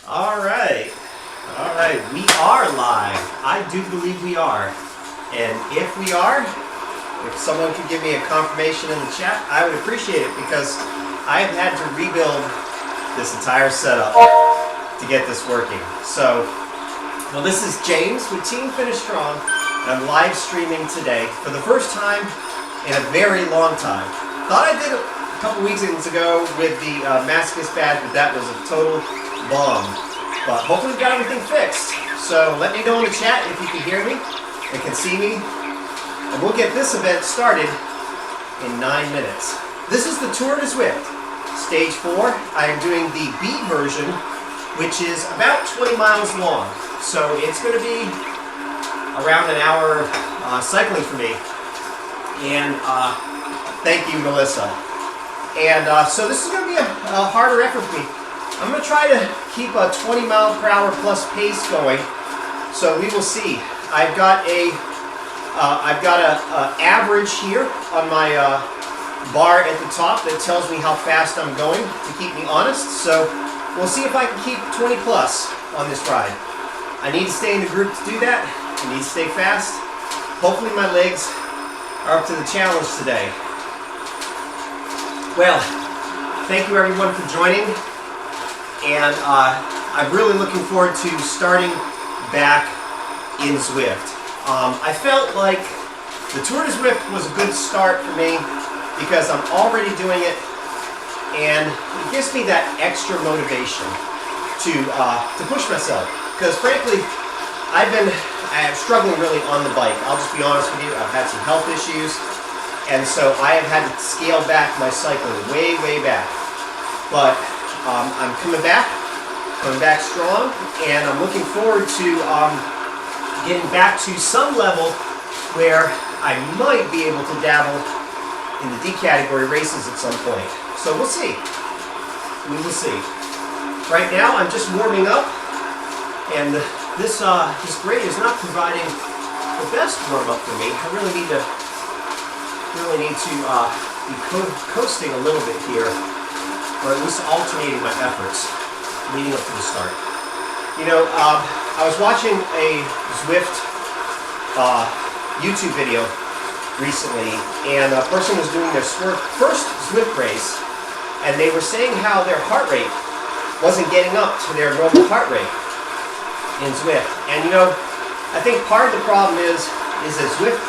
All right, we are live. I do believe we are. And if we are, if someone could give me a confirmation in the chat, I would appreciate it, because I have had to rebuild this entire setup to get this working. So, well, this is James with Team Finish Strong, and I'm live streaming today for the first time in a very long time. Thought I did it a couple weekends ago with the Mascus badge, but that was a total bomb. But hopefully we've got everything fixed. So let me know in the chat if you can hear me and can see me. And we'll get this event started in 9 minutes. This is the Tour de Zwift, Stage 4. I am doing the B version, which is about 20 miles long. So it's going to be around an hour cycling for me. And thank you, Melissa. And so this is going to be a harder effort for me. I'm going to try to keep a 20 mile per hour plus pace going, so we will see. I've got a average here on my bar at the top that tells me how fast I'm going to keep me honest. So we'll see if I can keep 20 plus on this ride. I need to stay in the group to do that. I need to stay fast. Hopefully my legs are up to the challenge today. Well, thank you everyone for joining, and I'm really looking forward to starting back in Zwift. I felt like the Tour de Zwift was a good start for me because I'm already doing it, and it gives me that extra motivation to push myself. Because frankly, I'm struggling really on the bike. I'll just be honest with you. I've had some health issues. And so I have had to scale back my cycling way, way back. But I'm coming back strong, and I'm looking forward to getting back to some level where I might be able to dabble in the D category races at some point. So we'll see. We will see. Right now I'm just warming up, and this grade is not providing the best warm up for me. I really need to be coasting a little bit here, or at least alternating my efforts leading up to the start. You know, I was watching a Zwift YouTube video recently, and a person was doing their first Zwift race, and they were saying how their heart rate wasn't getting up to their normal heart rate in Zwift. And you know, I think part of the problem is that Zwift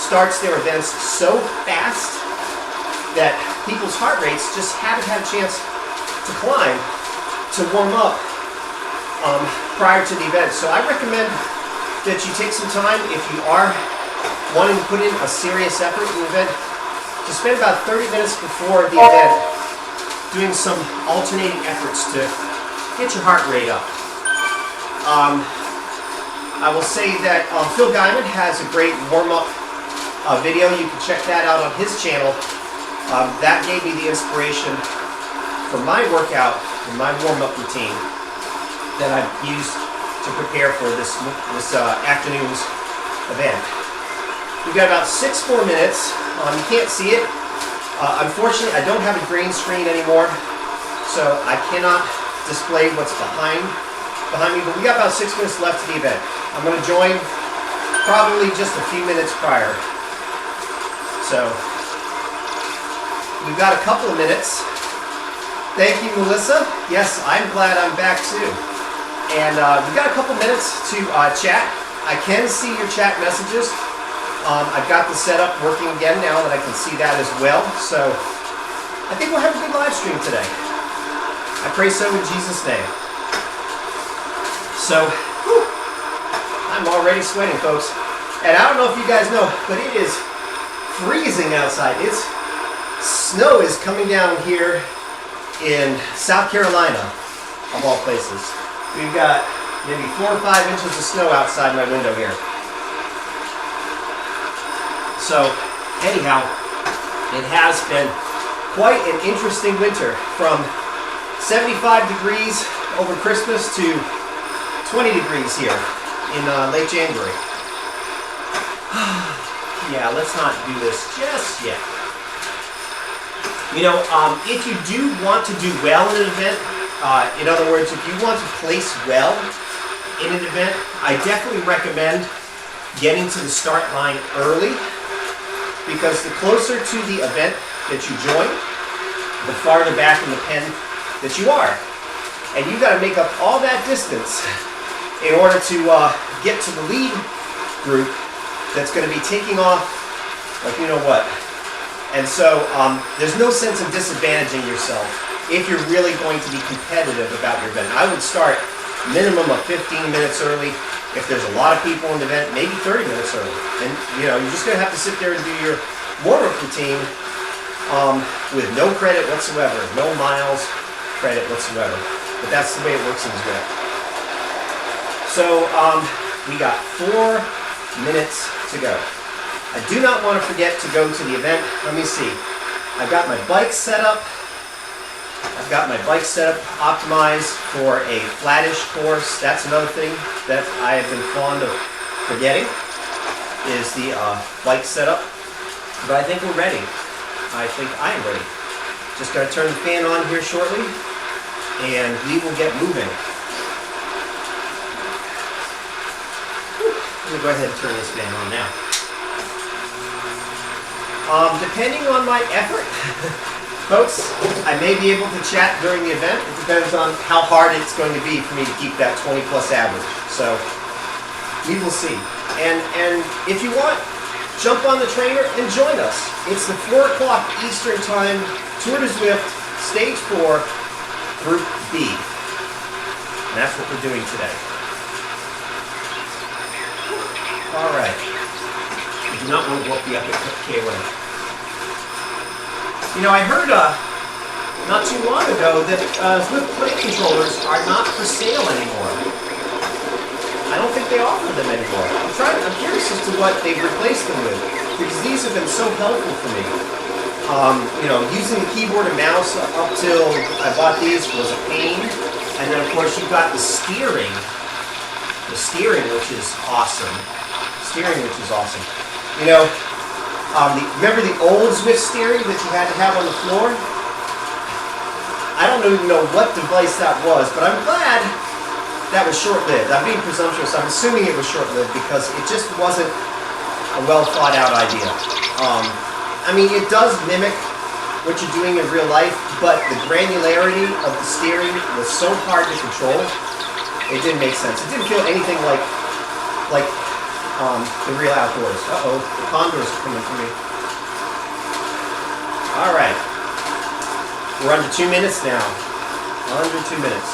starts their events so fast that people's heart rates just haven't had a chance to climb, to warm up prior to the event. So I recommend that you take some time, if you are wanting to put in a serious effort in the event, to spend about 30 minutes before the event doing some alternating efforts to get your heart rate up. I will say that Phil Guyman has a great warm-up video. You can check that out on his channel. that gave me the inspiration for my workout and my warm-up routine that I've used to prepare for this afternoon's event. We've got about 6 more minutes. You can't see it. Unfortunately, I don't have a green screen anymore, so I cannot display what's behind me, but we got about 6 minutes left to the event. I'm going to join probably just a few minutes prior. So, we've got a couple of minutes. Thank you, Melissa. Yes, I'm glad I'm back too. And we've got a couple minutes to chat. I can see your chat messages. I've got the setup working again now that I can see that as well. So, I think we'll have a good live stream today. I pray so in Jesus' name. So, whew, I'm already sweating, folks. And I don't know if you guys know, but it is freezing outside. Snow is coming down here in South Carolina, of all places. We've got maybe 4 or 5 inches of snow outside my window here. So, anyhow, it has been quite an interesting winter, from 75 degrees over Christmas to 20 degrees here in late January. Yeah, let's not do this just yet. You know, if you do want to do well in an event, in other words, if you want to place well in an event, I definitely recommend getting to the start line early, because the closer to the event that you join, the farther back in the pen that you are. And you've got to make up all that distance in order to get to the lead group that's going to be taking off like you know what. And so there's no sense of disadvantaging yourself if you're really going to be competitive about your event. I would start minimum of 15 minutes early. If there's a lot of people in the event, maybe 30 minutes early. And you know, you're just going to have to sit there and do your warm-up routine with no credit whatsoever, no miles credit whatsoever. But that's the way it works in Zwift. So we got 4 minutes to go. I do not want to forget to go to the event. Let me see. I've got my bike set up. I've got my bike set up optimized for a flattish course. That's another thing that I have been fond of forgetting, is the bike setup. But I think we're ready. I think I am ready. Just got to turn the fan on here shortly, and we will get moving. Let me go ahead and turn this fan on now. Depending on my effort, folks, I may be able to chat during the event. It depends on how hard it's going to be for me to keep that 20 plus average. So we will see. And if you want, jump on the trainer and join us. It's the 4 o'clock Eastern Time Tour de Zwift Stage 4 Group B. And that's what we're doing today. All right. I do not want to go up the epic K-way. You know, I heard not too long ago that Zwift plate controllers are not for sale anymore. I don't think they offer them anymore. I'm curious as to what they've replaced them with, because these have been so helpful for me. You know, using the keyboard and mouse up till I bought these was a pain. And then of course you've got the steering, which is awesome. You know, remember the old Zwift steering that you had to have on the floor? I don't even know what device that was, but I'm glad that was short-lived. I'm being presumptuous. I'm assuming it was short-lived because it just wasn't a well-thought-out idea. I mean, it does mimic what you're doing in real life, but the granularity of the steering was so hard to control, it didn't make sense. It didn't feel anything like the real outdoors. Uh-oh, the condors are coming for me. All right. We're under 2 minutes now. Under 2 minutes.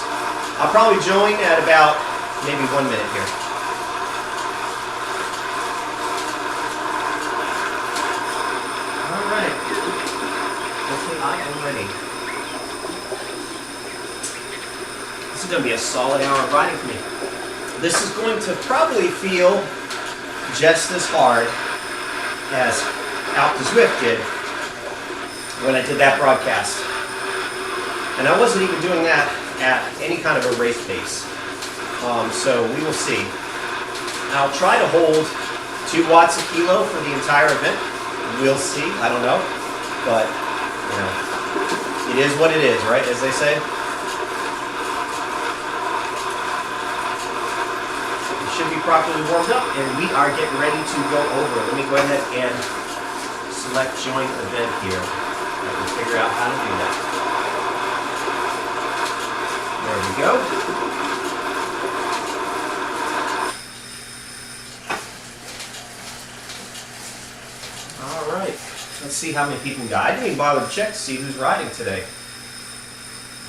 I'll probably join at about maybe 1 minute here. All right. Hopefully I am ready. This is going to be a solid hour of riding for me. This is going to probably feel just as hard as Out to Zwift did. when I did that broadcast. And I wasn't even doing that at any kind of a race pace. So we will see. I'll try to hold 2 watts a kilo for the entire event. We'll see. I don't know. But, you know, it is what it is, right? As they say. We should be properly warmed up, and we are getting ready to go over. Let me go ahead and select join event here. I can figure out how to do that. There we go. All right. Let's see how many people we got. I didn't even bother to check to see who's riding today.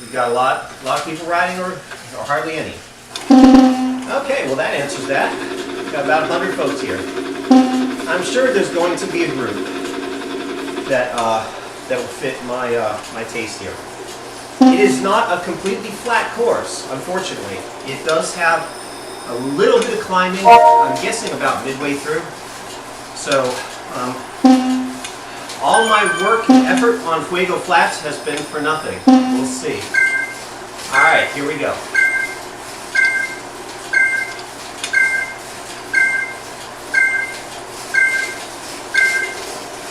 We've got a lot of people riding, or hardly any. Okay, well that answers that. We've got about 100 folks here. I'm sure there's going to be a group that will fit my my taste here. It is not a completely flat course, unfortunately. It does have a little bit of climbing, I'm guessing about midway through. So, all my work and effort on Fuego Flats has been for nothing. We'll see. Alright, here we go.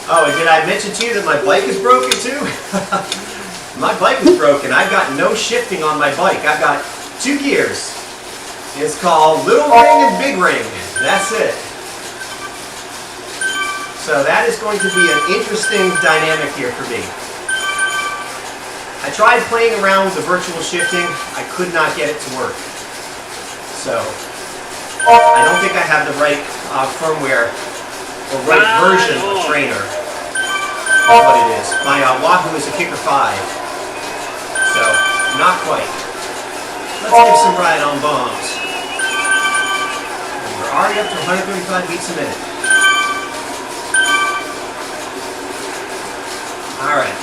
Oh, and did I mention to you that my bike is broken too? My bike is broken. I've got no shifting on my bike. I've got 2 gears. It's called Little Ring and Big Ring. That's it. So that is going to be an interesting dynamic here for me. I tried playing around with the virtual shifting. I could not get it to work. So I don't think I have the right firmware or right version of trainer. That's what it is. My Wahoo is a Kicker 5. So, not quite. Let's give some ride on bombs. And we're already up to 135 beats a minute. Alright.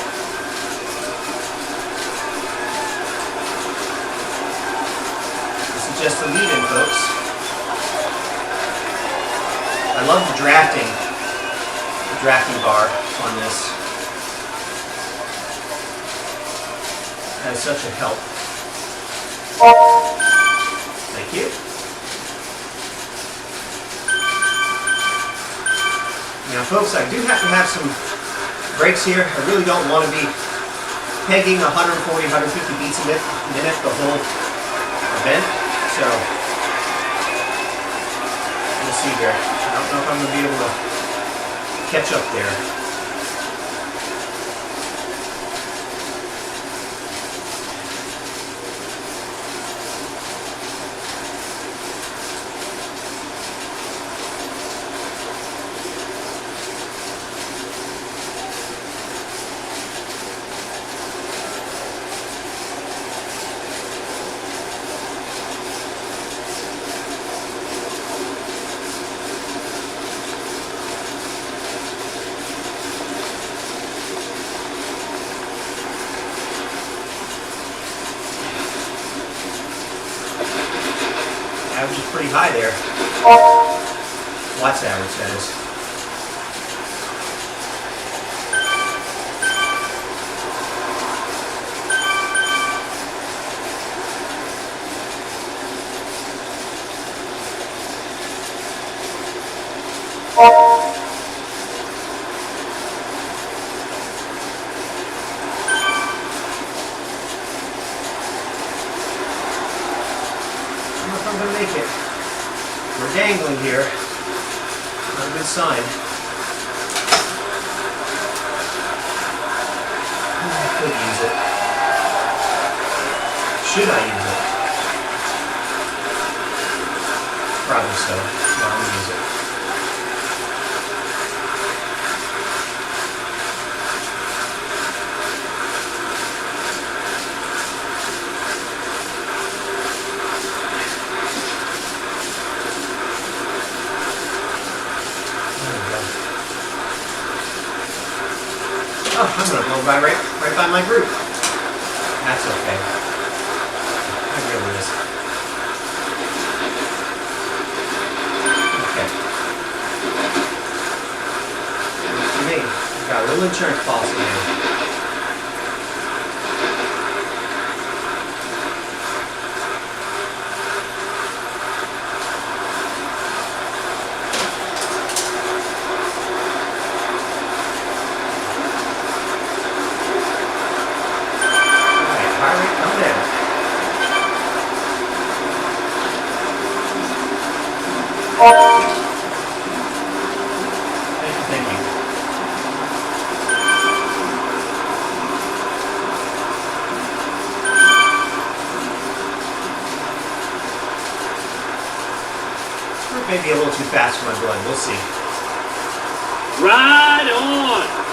This is just a lead-in, folks. I love the drafting bar on this. That is such a help. Thank you. Now folks, I do have to have some breaks here. I really don't want to be pegging 140, 150 beats a minute the whole event. So, we'll see here. I don't know if I'm going to be able to catch up there. Average is pretty high there. Watts average, that is. I'm going to make it. We're dangling here. Not a good sign. I could use it. Should I use it? Probably so. No, I'm going to use it. Oh, I'm going to blow by right by my group. That's okay. I really is. Okay. Looks to me, I've got a little insurance policy now. Heart rate come down. Thank you. Maybe a little too fast for my blood. We'll see. Right on!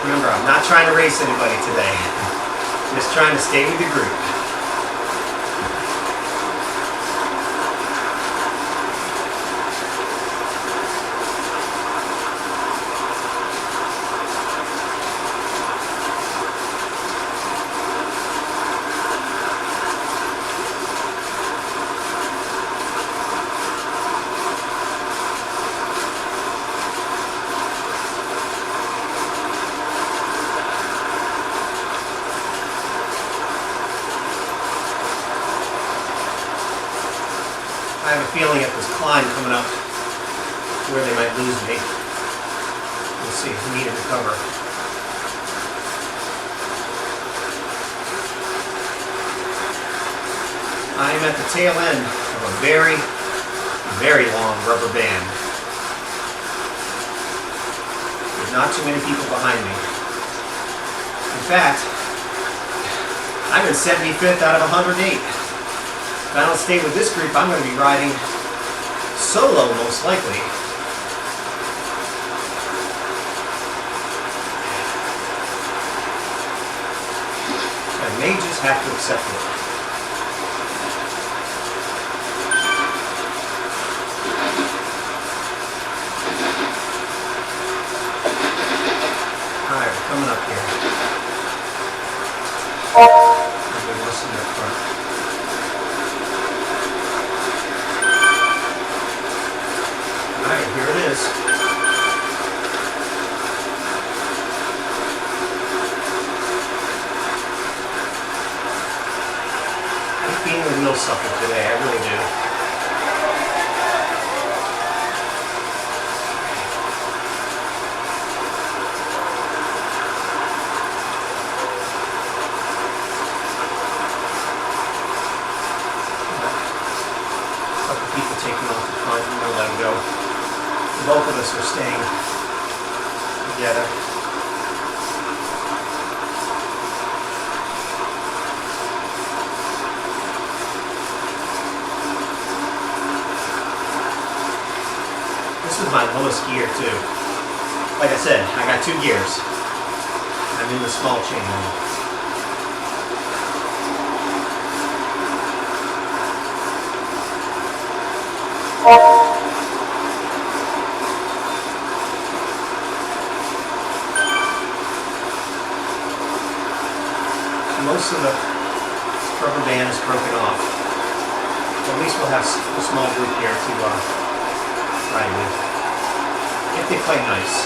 Remember, I'm not trying to race anybody today. Just trying to stay with the group. I have a feeling at this climb coming up where they might lose me. We'll see if we need to recover. I am at the tail end of a very, very long rubber band. There's not too many people behind me. In fact, I'm in 75th out of 108. If I don't stay with this group, I'm going to be riding solo, most likely. I may just have to accept it. Alright, we're coming up here. I'm going to listen up front. Alright, here it is. I'm being a real sucker today, I really do. A couple people taking off the front, I'm going to let them go. Both of us are staying together. This is my lowest gear too. Like I said, I got 2 gears. I'm in the small chain now. Most of the rubber band is broken off. So at least we'll have a small group here to ride with. If they play nice.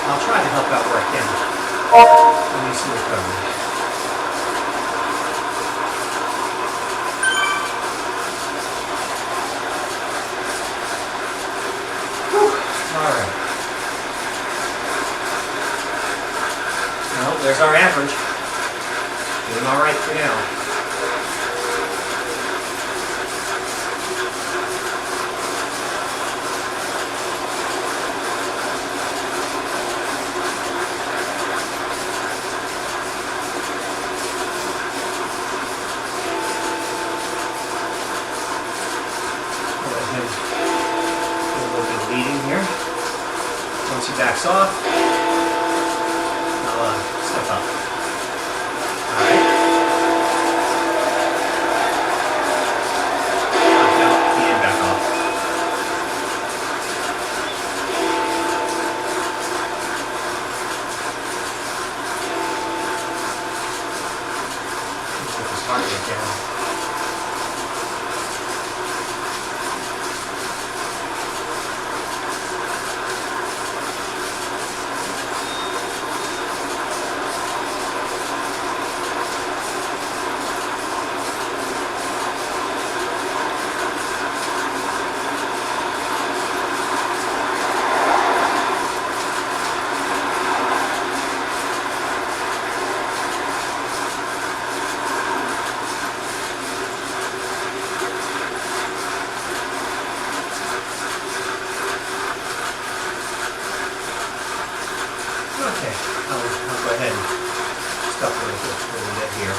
I'll try to help out where I can. Let me see recovery. Alright. Well, there's our average. Doing alright for now. Once he backs off, I'll step up. Alright. Now, he and back off. down. Okay, I'll go ahead and stop a little bit here.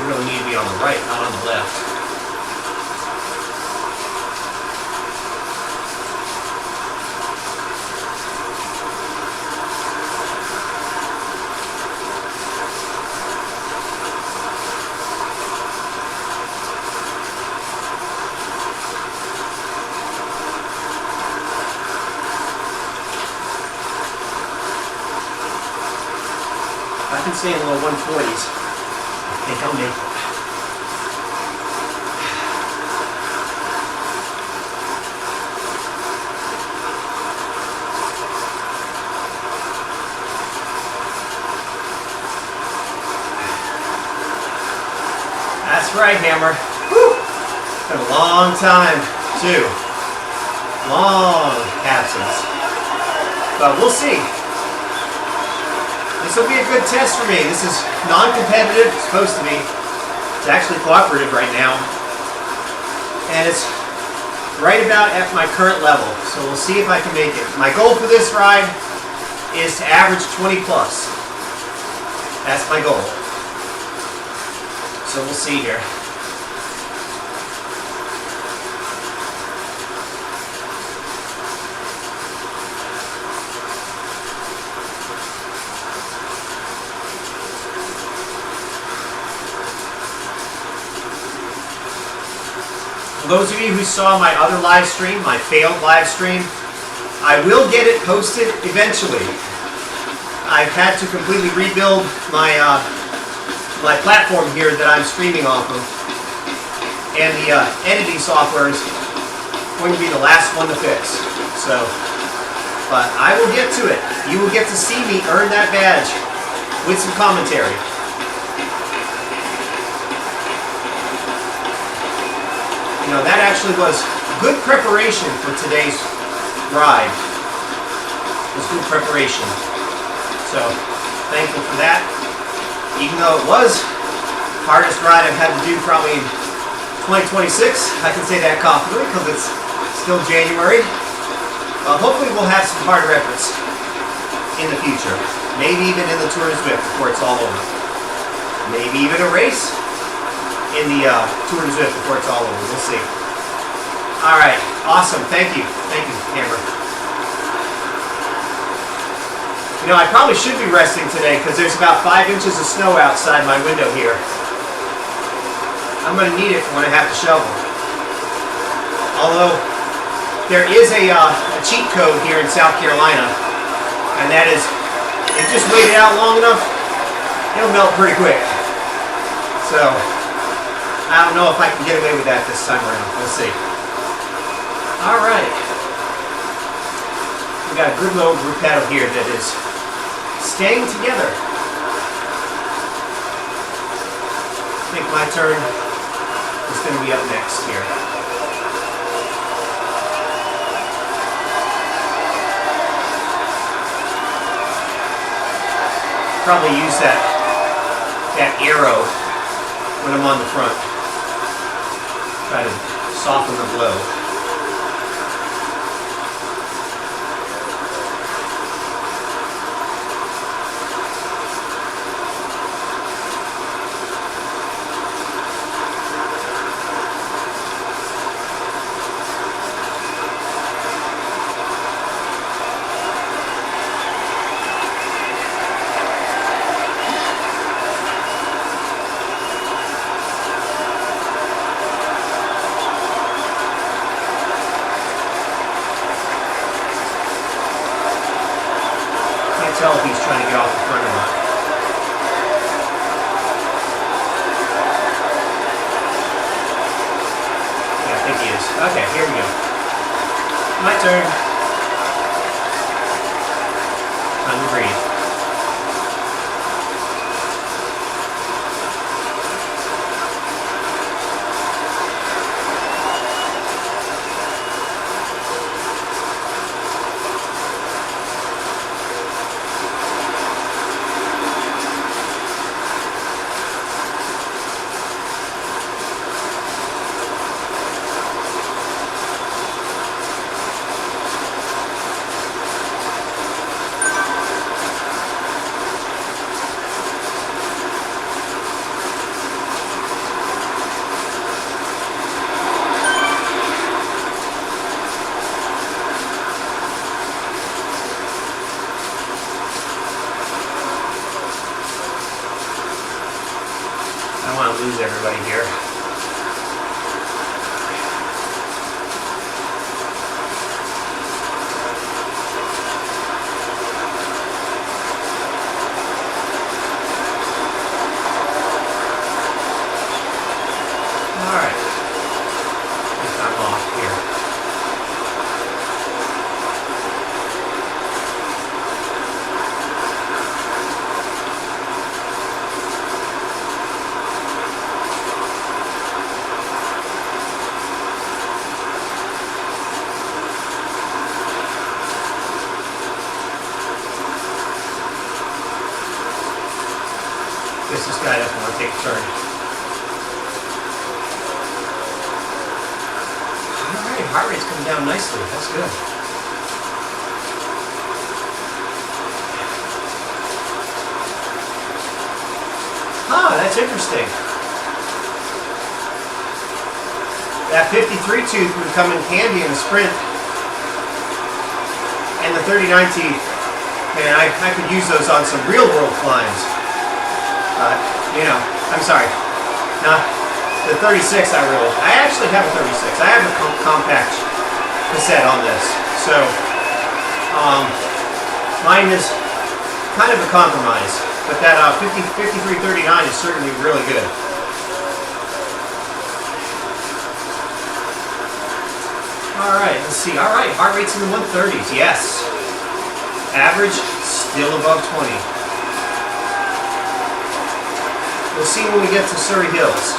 Really need to be on the right, not on the left. I can stay in the low 140s. I think I'll make it. That's right, Hammer. Whew. Been a long time, too. Long absence. But we'll see. This will be a good test for me. This is non-competitive. It's supposed to be. It's actually cooperative right now. And it's right about at my current level. So we'll see if I can make it. My goal for this ride is to average 20 plus. That's my goal. So we'll see here. For those of you who saw my other live stream, my failed live stream, I will get it posted eventually. I've had to completely rebuild my my platform here that I'm streaming off of, and the editing software is going to be the last one to fix. So, but I will get to it. You will get to see me earn that badge with some commentary. You know, that actually was good preparation for today's ride. It was good preparation. So, thankful for that. Even though it was the hardest ride I've had to do probably in 2026, I can say that confidently because it's still January. Hopefully we'll have some harder efforts in the future. Maybe even in the Tour de Zwift before it's all over. Maybe even a race in the Tour de Zwift before it's all over. We'll see. All right. Awesome. Thank you. Thank you, Amber. You know, I probably should be resting today because there's about 5 inches of snow outside my window here. I'm going to need it when I have to shovel. Although, there is a cheat code here in South Carolina, and that is, if you just wait it out long enough, it'll melt pretty quick. So, I don't know if I can get away with that this time around. We'll see. All right. We got a good little gruppetto here that is staying together. I think my turn is going to be up next here. Probably use that arrow when I'm on the front. Try to soften the blow. Tell if he's trying to get off the front or not. Yeah, I think he is. Okay, here we go. My turn. Time to breathe. I don't want to lose everybody here. All right. I think I'm off here. Guess this guy doesn't want to take a turn. Alright, heart rate's coming down nicely. That's good. Ah, that's interesting. That 53 tooth would come in handy in a sprint. And the 39 teeth, man, I could use those on some real world climbs. I'm sorry. Not the 36 I actually have a 36. I have a compact cassette on this. So, mine is kind of a compromise. But that 5339 is certainly really good. Alright, let's see. Alright, heart rate's in the 130s. Yes. Average, still above 20. We'll see when we get to Surrey Hills.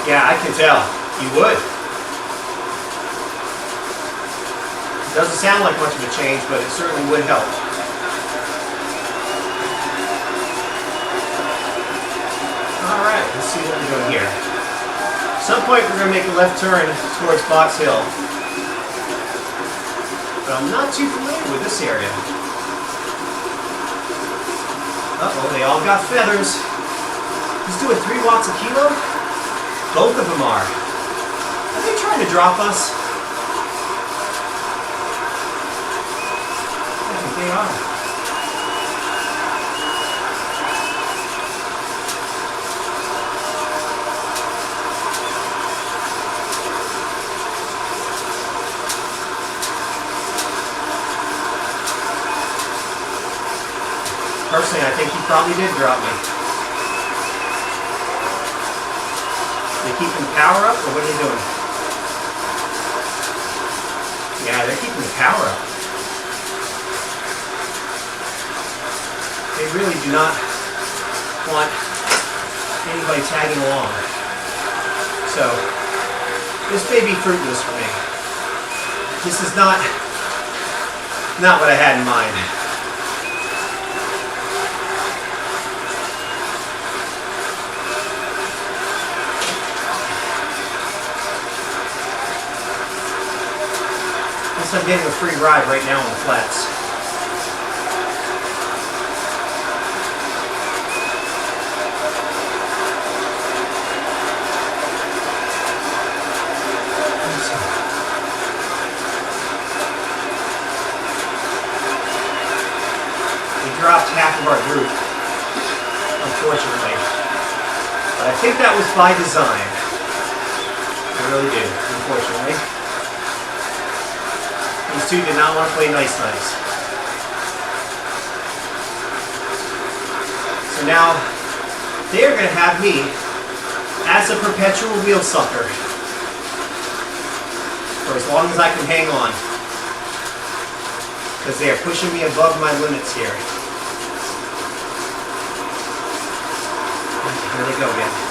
Yeah, I can tell. You would. It doesn't sound like much of a change, but it certainly would help. Alright, let's see what we're doing here. At some point we're going to make a left turn towards Box Hill. but I'm not too familiar with this area. Uh-oh, they all got feathers. He's doing 3 watts a kilo? Both of them are. Are they trying to drop us? I think they are. Personally, I think he probably did drop me. They keeping the power up, or what are they doing? Yeah, they're keeping the power up. They really do not want anybody tagging along. So, this may be fruitless for me. This is not what I had in mind. I'm getting a free ride right now on the flats. We dropped half of our group, unfortunately. But I think that was by design. I really do, unfortunately. These two did not want to play nice. So now, they are going to have me as a perpetual wheel sucker for as long as I can hang on. Because they are pushing me above my limits here. Here they go again.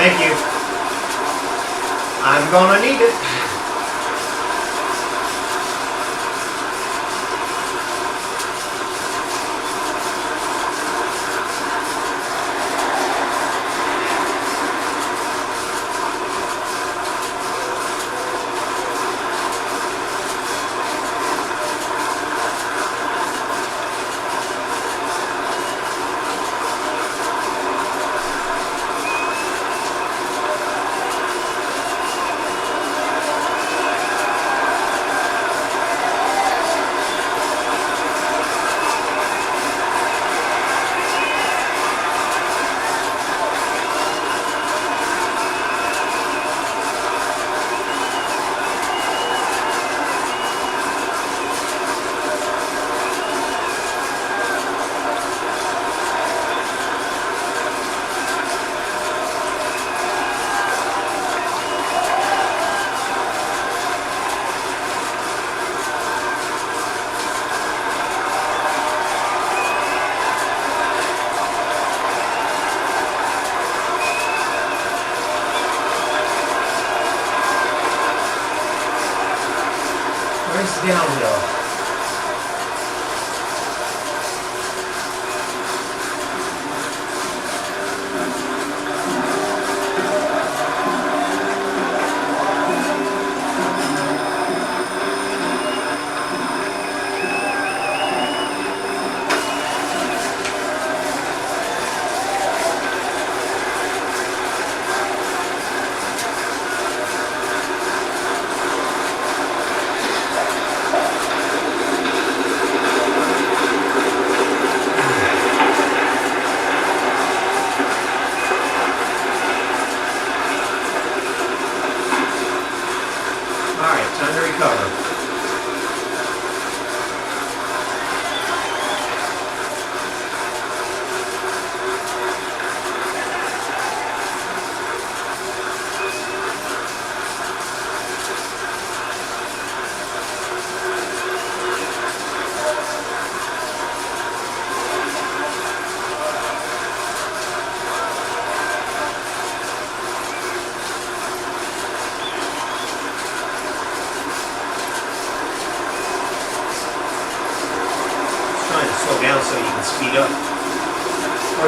Thank you. I'm gonna need it. Downhill.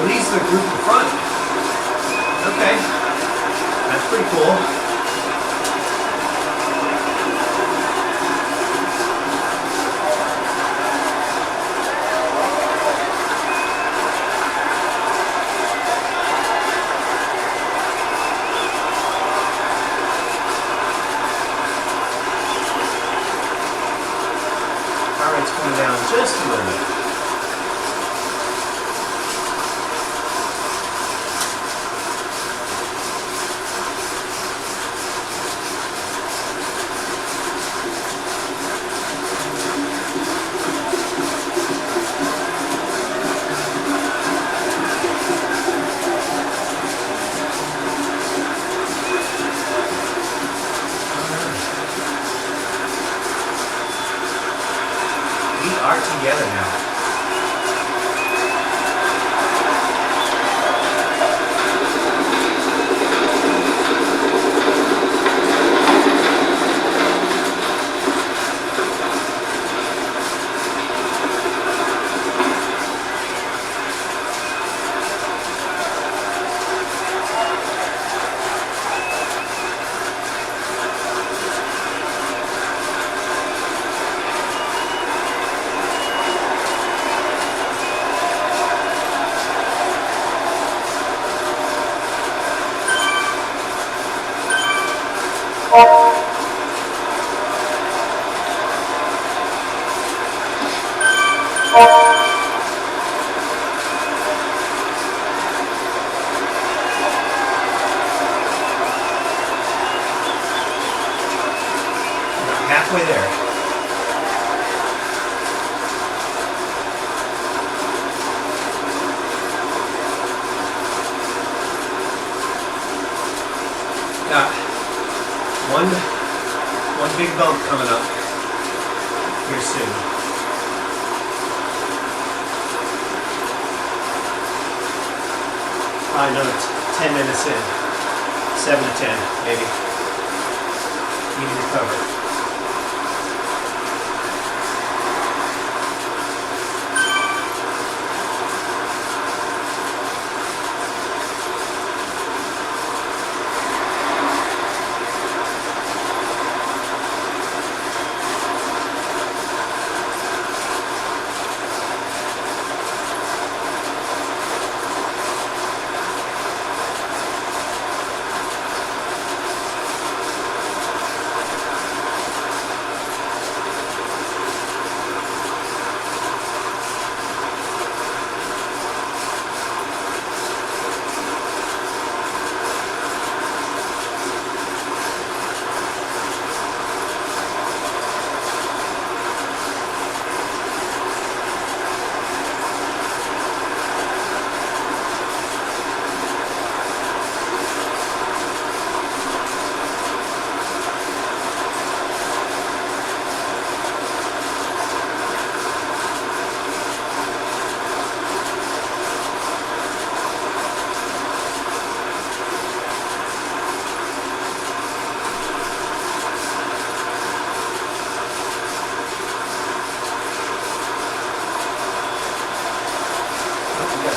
are these the group in front? Okay. That's pretty cool. Heart rate's coming down just a little bit. Are together now. Halfway there. Got one big bump coming up here soon. Probably another 10 minutes in. 7 to 10, maybe. Need to recover.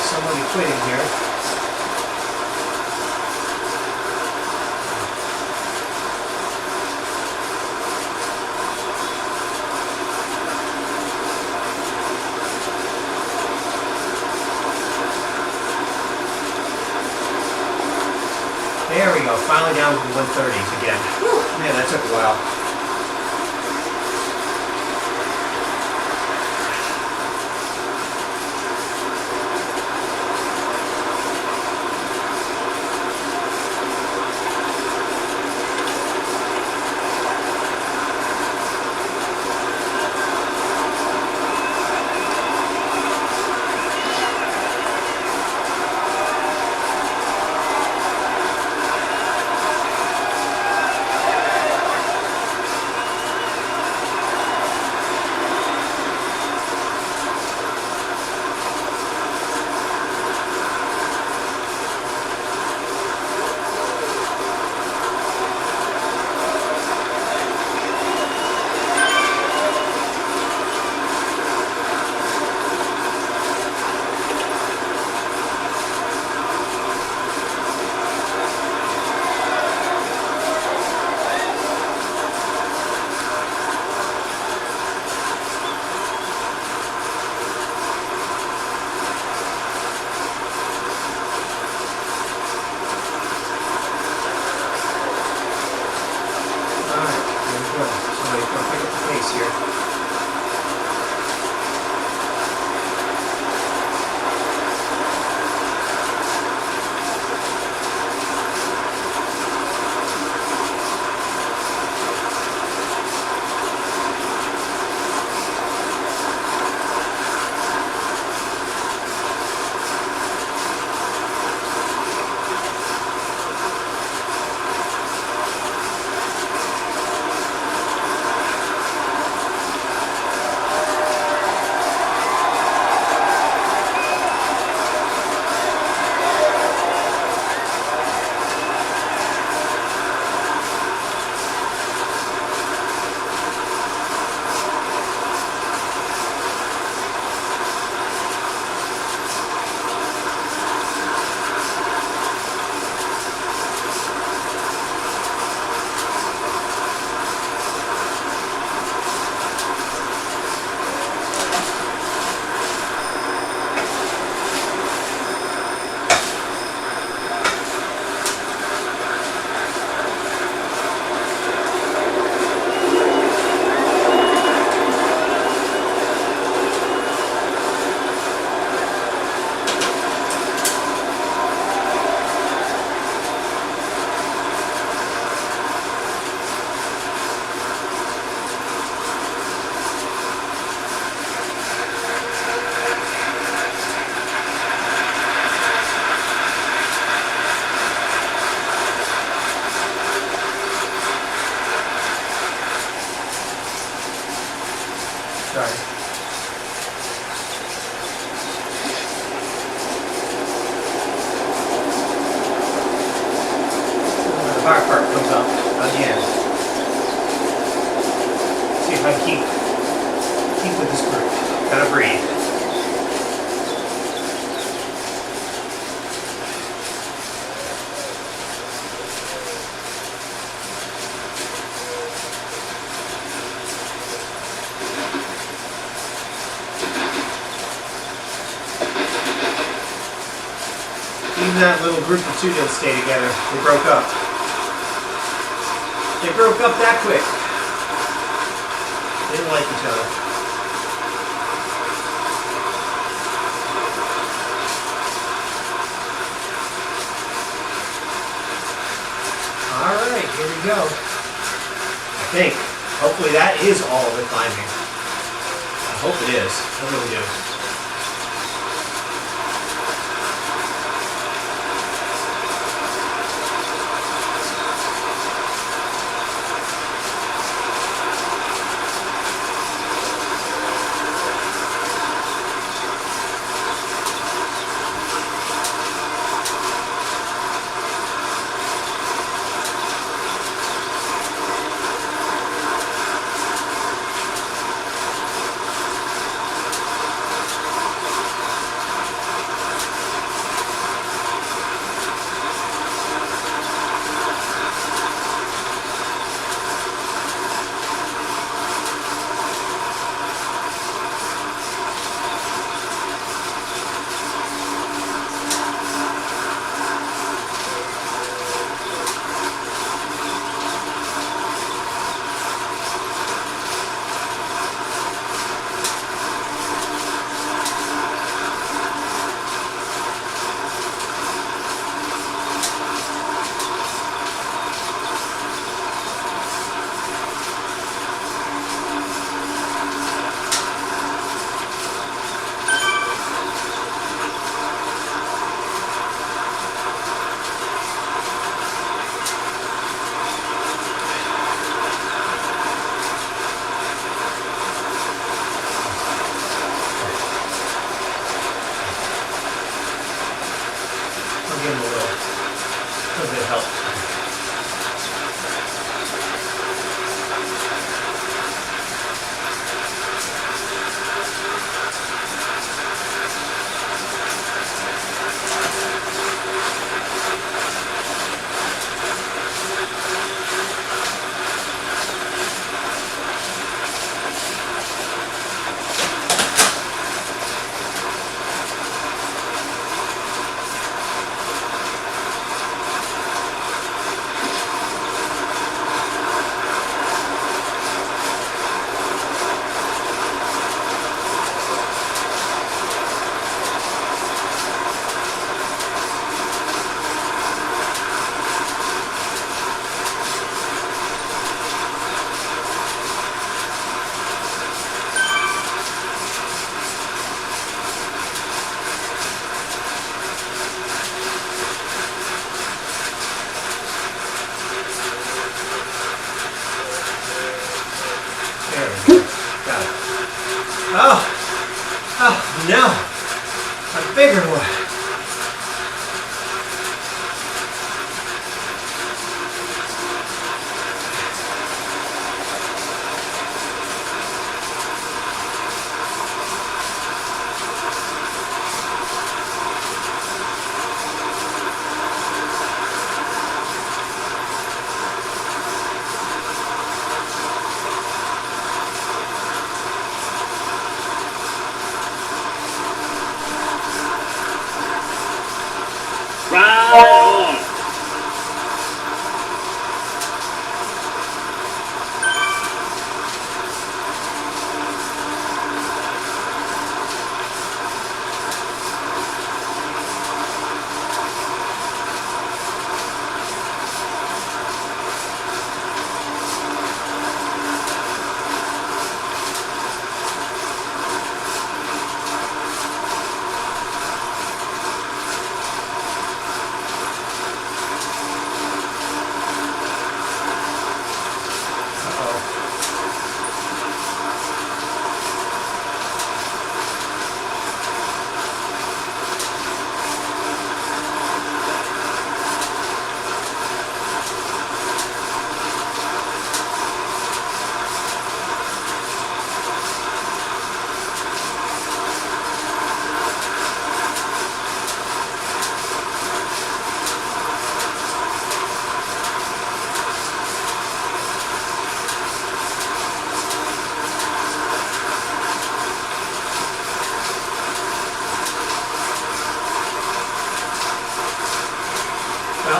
Somebody quitting here. There we go, finally down to the 130s again. Whew, man, that took a while. hard part comes up on the end. See if I can keep with this group. Gotta breathe. Even that little group of two didn't stay together. They broke up. They broke up that quick. They didn't like each other. Alright, here we go. I think. Hopefully that is all of the climbing. I hope it is. I really do. Give them a little bit of help. Oh, no. A bigger one.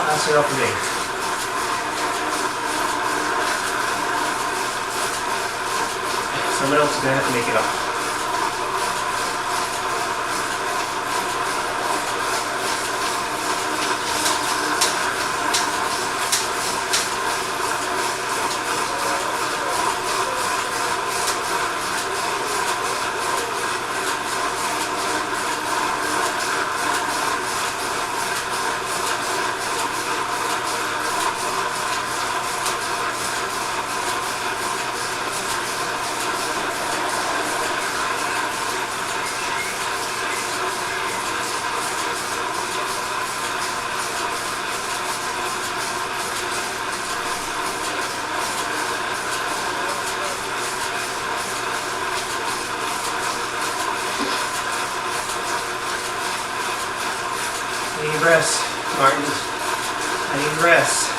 that's enough for me. Someone else is going to have to make it up. I need rest, Martin. I need rest.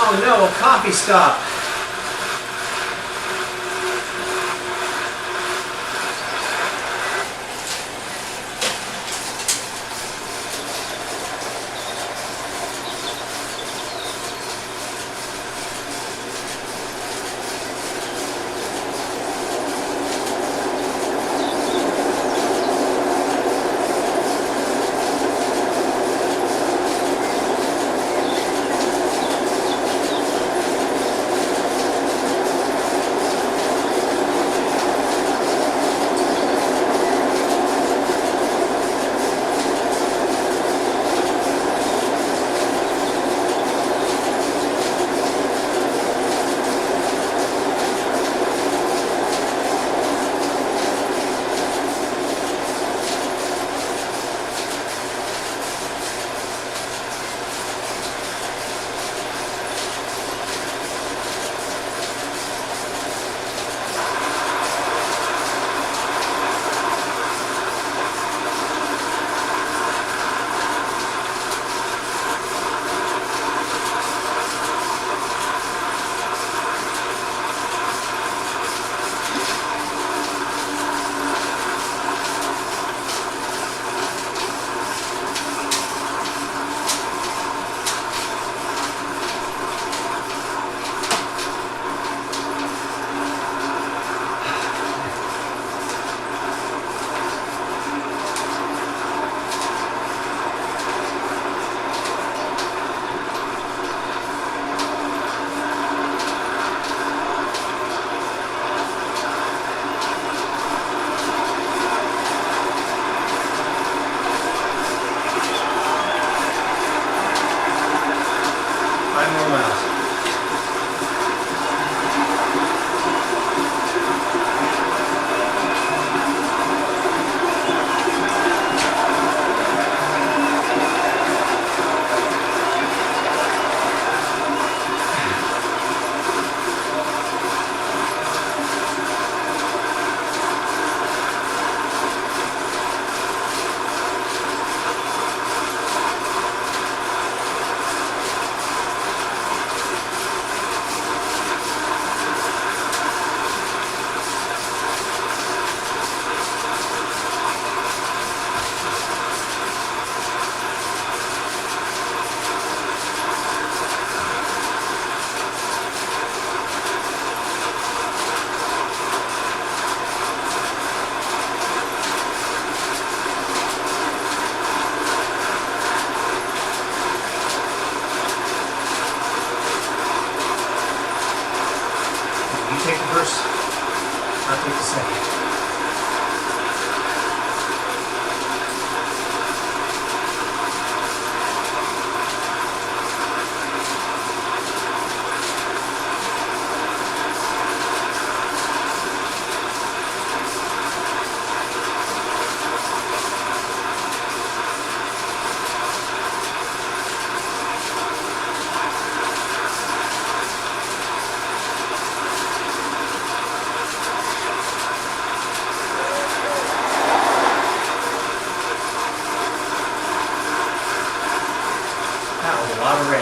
Oh no, a coffee stop. lot of red.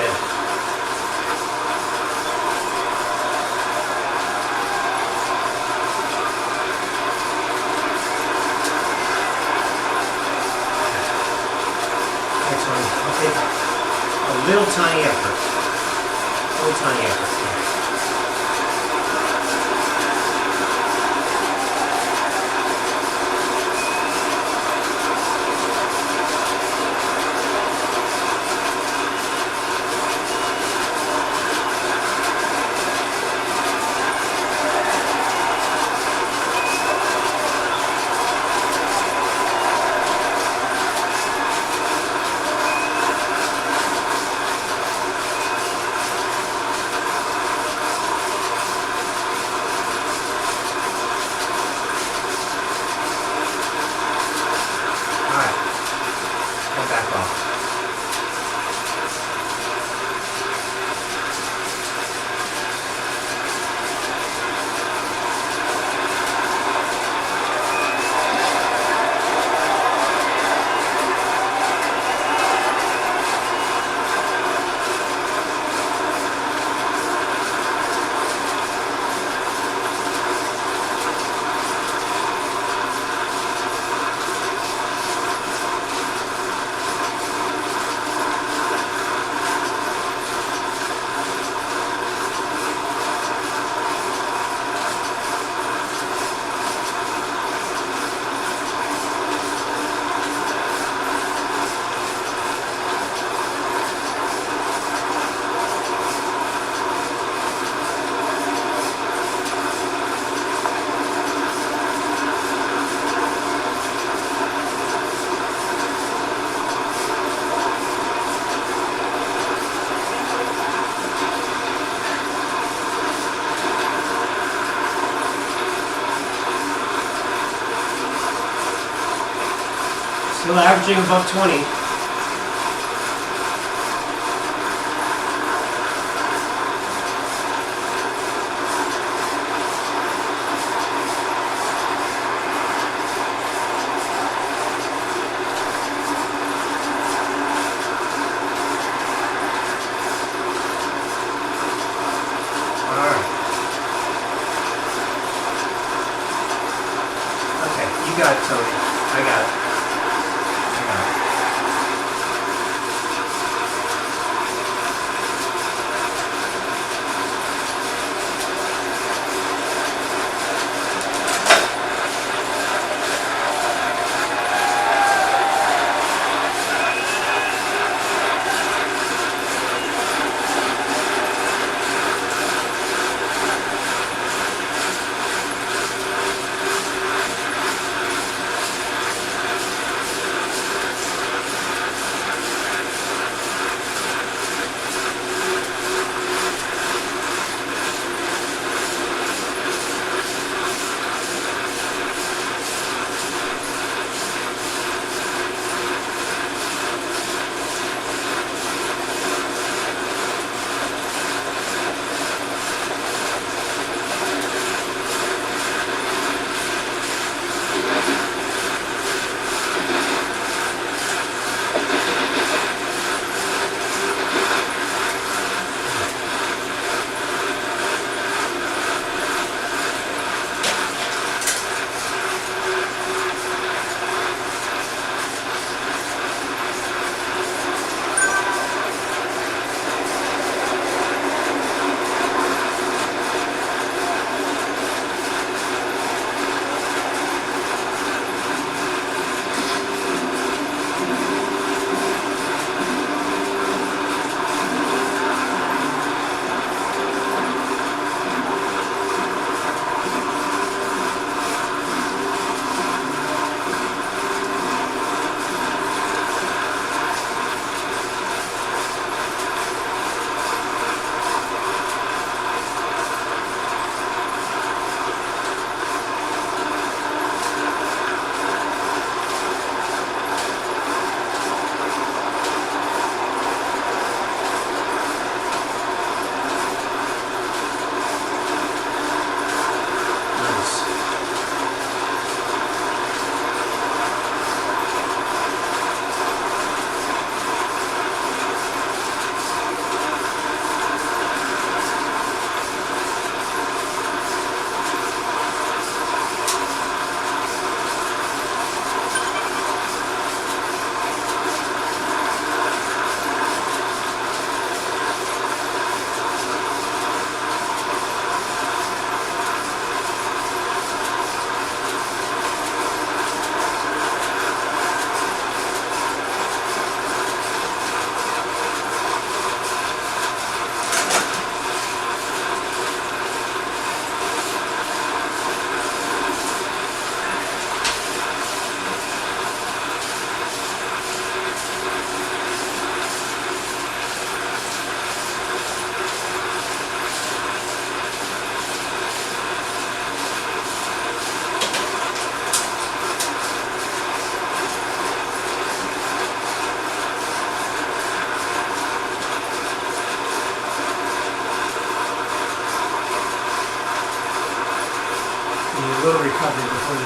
Next one, I'll take a little tiny effort. Little tiny effort. Still averaging above 20. Alright. Okay, you got it, Tony. I got it.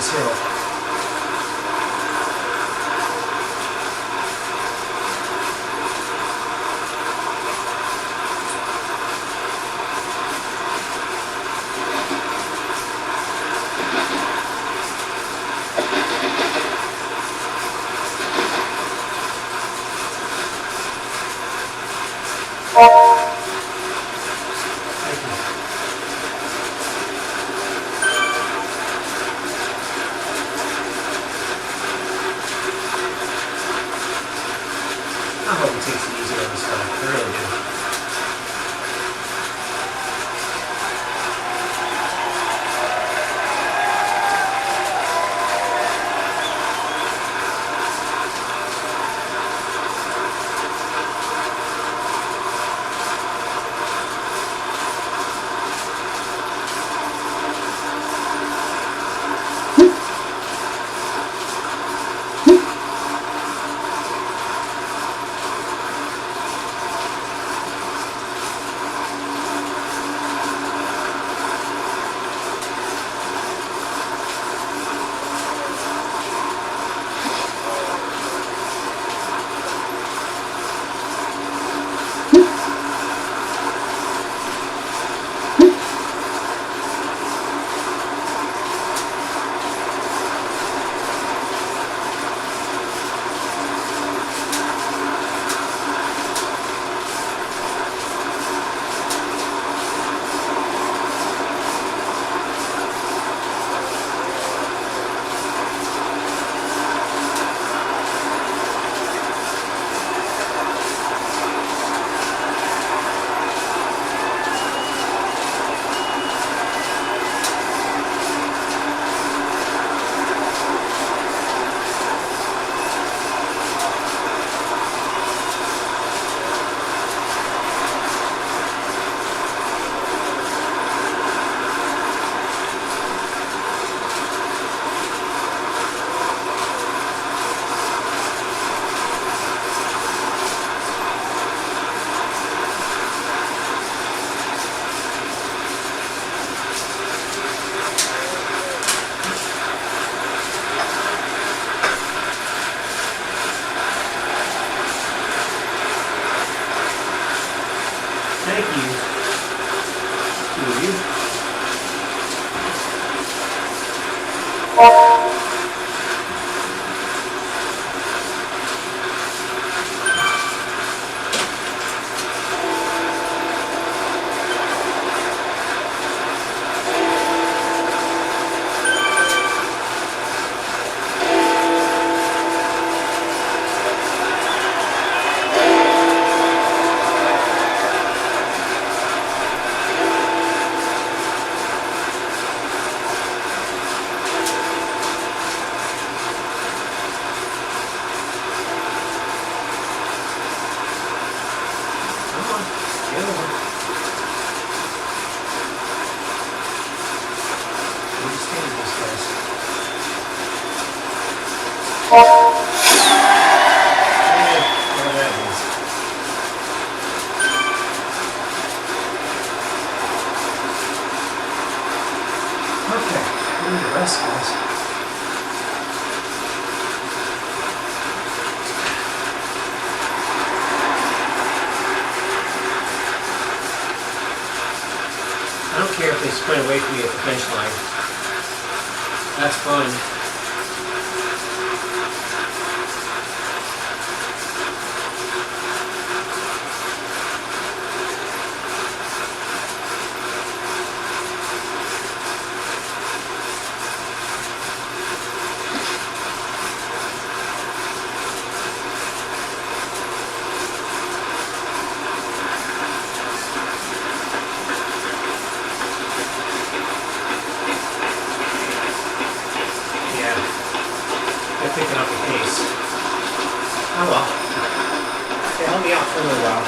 this hill. I hope it takes it easy on this stuff. I really do. Thank you to you. I don't care if they sprint away from me at the finish line. That's fun. Picking up the pace. Oh well. They held me out for a little while.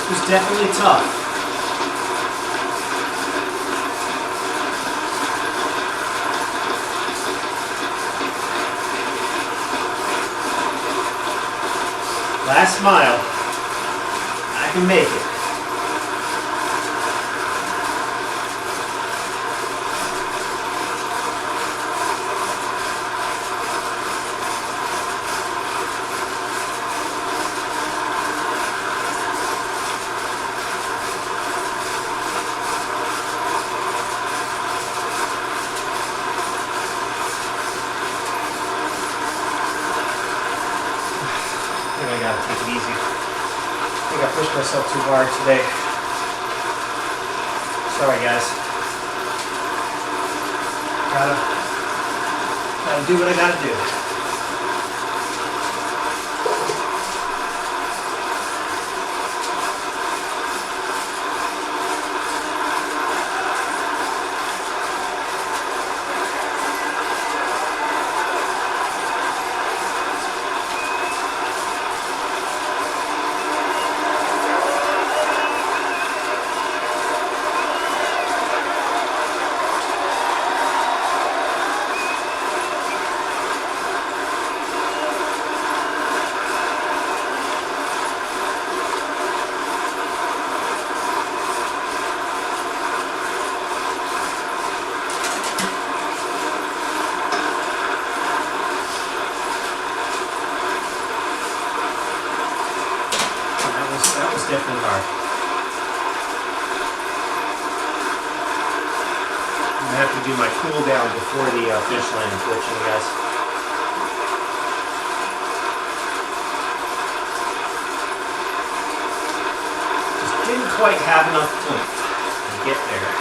This was definitely tough. Last mile. I can make it. I gotta take it easy. I think I pushed myself too hard today. Sorry guys. Gotta do what I gotta do. That was definitely hard. I'm gonna have to do my cool down before the finish line, unfortunately, guys. Just didn't quite have enough point to get there.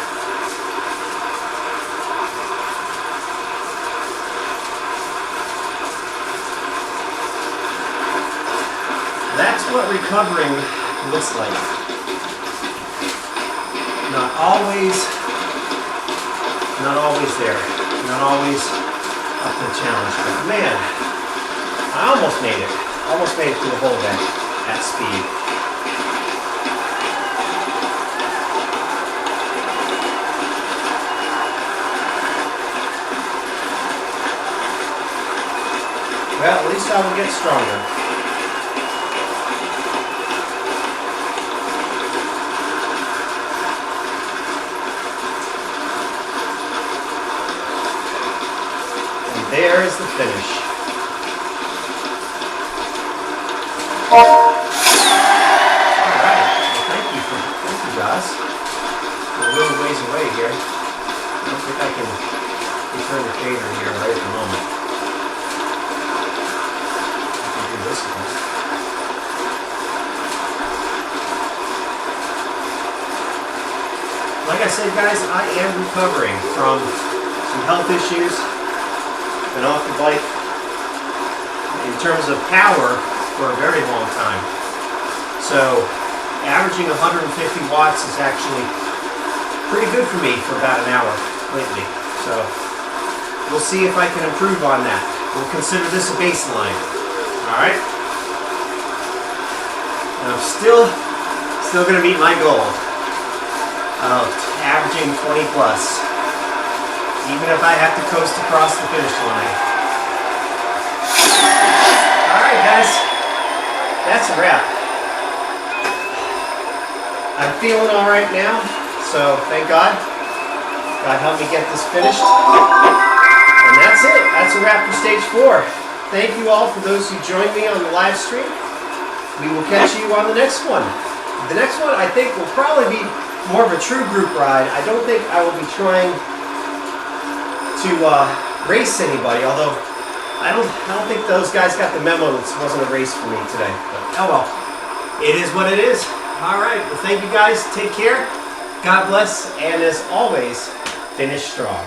That's what recovering looks like. Not always there. Not always up to the challenge. But man, I almost made it. Almost made it through the whole event at speed. Well, at least I will get stronger. There is the finish. All right. Well, thank you guys. We're a little ways away here. I don't think I can return the favor here right at the moment. I can do this one. Like I said, guys, I am recovering from some health issues. Been off the bike in terms of power for a very long time. So averaging 150 watts is actually pretty good for me for about an hour lately. So we'll see if I can improve on that. We'll consider this a baseline. All right. And I'm still going to meet my goal of averaging 20 plus. Even if I have to coast across the finish line. Alright guys, that's a wrap. I'm feeling alright now, so thank God. God helped me get this finished. And that's it. That's a wrap for stage 4. Thank you all for those who joined me on the live stream. We will catch you on the next one. The next one I think will probably be more of a true group ride. I don't think I will be trying to race anybody, although I don't think those guys got the memo that this wasn't a race for me today. But oh well, it is what it is. All right, well thank you guys. Take care. God bless, and as always, finish strong.